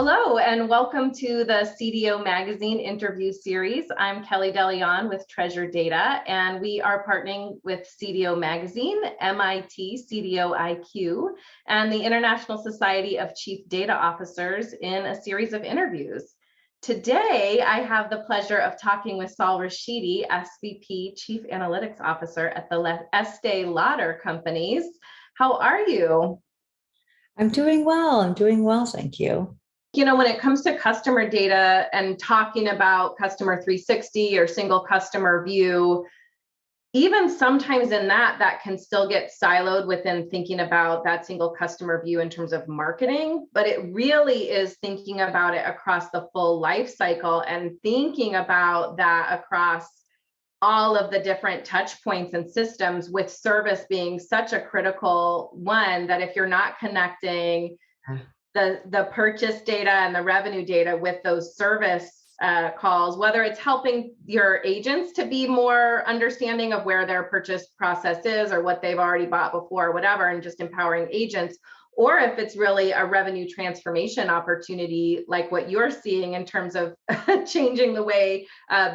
Hello, and welcome to the CDO Magazine interview series. I'm Kellie de Leon with Treasure Data, and we are partnering with CDO Magazine, MIT CDO IQ, and the International Society of Chief Data Officers in a series of interviews. Today, I have the pleasure of talking with Saul Rashidi, SVP Chief Analytics Officer at the Estee Lauder Companies. How are you? I'm doing well, thank you. You know, when it comes to customer data and talking about customer 360 or single customer view, even sometimes in that can still get siloed within thinking about that single customer view in terms of marketing, but it really is thinking about it across the full life cycle and thinking about that across all of the different touch points and systems, with service being such a critical one that if you're not connecting the purchase data and the revenue data with those service calls, whether it's helping your agents to be more understanding of where their purchase process is or what they've already bought before or whatever, and just empowering agents, or if it's really a revenue transformation opportunity like what you're seeing in terms of changing the way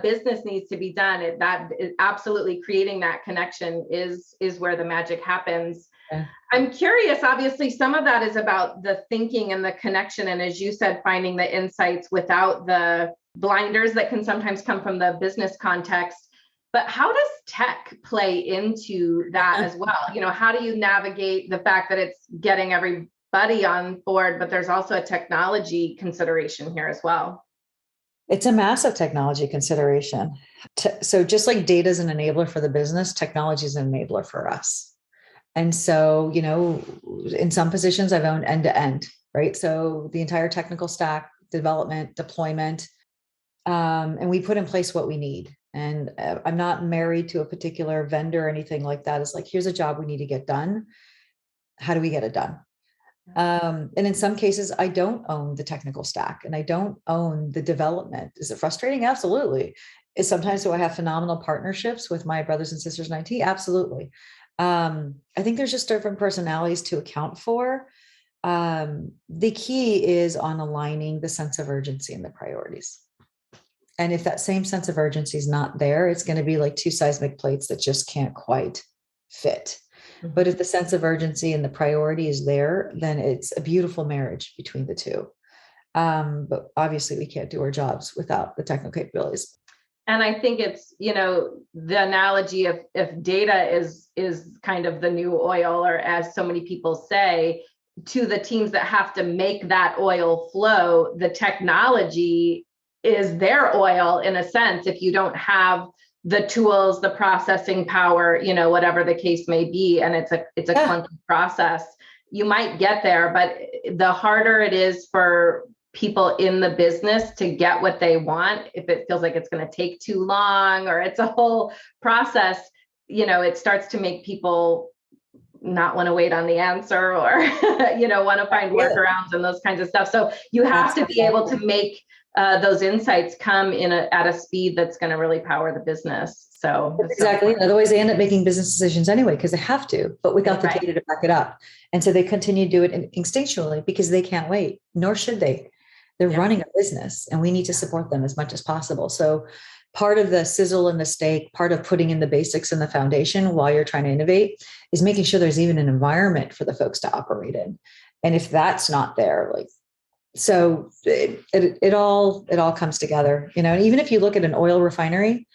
business needs to be done, that is absolutely creating that connection is where the magic happens. Yeah. I'm curious, obviously, some of that is about the thinking and the connection. And as you said, finding the insights without the blinders that can sometimes come from the business context. But how does tech play into that as well? You know, how do you navigate the fact that it's getting everybody on board, but there's also a technology consideration here as well? It's a massive technology consideration. So just like data is an enabler for the business, technology is an enabler for us. And so, you know, in some positions I've owned end to end, right? So the entire technical stack, development, deployment, and we put in place what we need. And I'm not married to a particular vendor or anything like that. It's like, here's a job we need to get done. How do we get it done? And in some cases, I don't own the technical stack and I don't own the development. Is it frustrating? Absolutely. Sometimes do I have phenomenal partnerships with my brothers and sisters in IT? Absolutely. I think there's just different personalities to account for. The key is on aligning the sense of urgency and the priorities. And if that same sense of urgency is not there, it's going to be like two seismic plates that just can't quite fit. Mm-hmm. But if the sense of urgency and the priority is there, then it's a beautiful marriage between the two. But obviously we can't do our jobs without the technical capabilities. And I think it's, you know, the analogy of if data is kind of the new oil, or as so many people say, to the teams that have to make that oil flow, the technology is their oil in a sense. If you don't have the tools, the processing power, you know, whatever the case may be, and it's a clunky process, you might get there, but the harder it is for people in the business to get what they want, if it feels like it's going to take too long or it's a whole process, you know, it starts to make people not want to wait on the answer, or you know, want to find workarounds and those kinds of stuff. So you have to be able to make those insights come in at a speed that's going to really power the business. So exactly. Otherwise, they end up making business decisions anyway because they have to, but without the data to back it up. And so they continue to do it instinctually because they can't wait, nor should they. They're running a business and we need to support them as much as possible. So part of the sizzle and the steak, part of putting in the basics and the foundation while you're trying to innovate is making sure there's even an environment for the folks to operate in. And if that's not there, like, so it all comes together, you know. And even if you look at an oil refinery,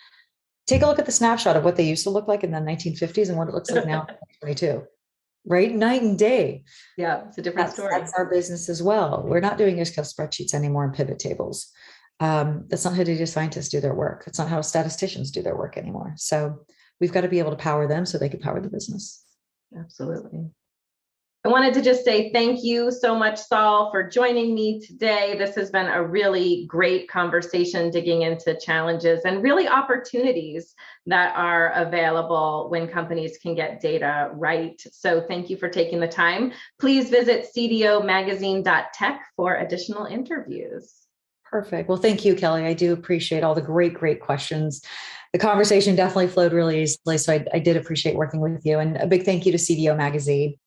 take a look at the snapshot of what they used to look like in the 1950s and what it looks like now in 2022. Right? Night and day. Yeah, it's a different story. That's our business as well. We're not doing Excel spreadsheets anymore and pivot tables. That's not how data scientists do their work. It's not how statisticians do their work anymore. So we've got to be able to power them so they can power the business. Absolutely. I wanted to just say thank you so much, Saul, for joining me today. This has been a really great conversation, digging into challenges and really opportunities that are available when companies can get data right. So thank you for taking the time. Please visit cdomagazine.tech for additional interviews. Perfect. Well, thank you, Kellie. I do appreciate all the great questions. The conversation definitely flowed really easily. So I did appreciate working with you. And a big thank you to CDO Magazine.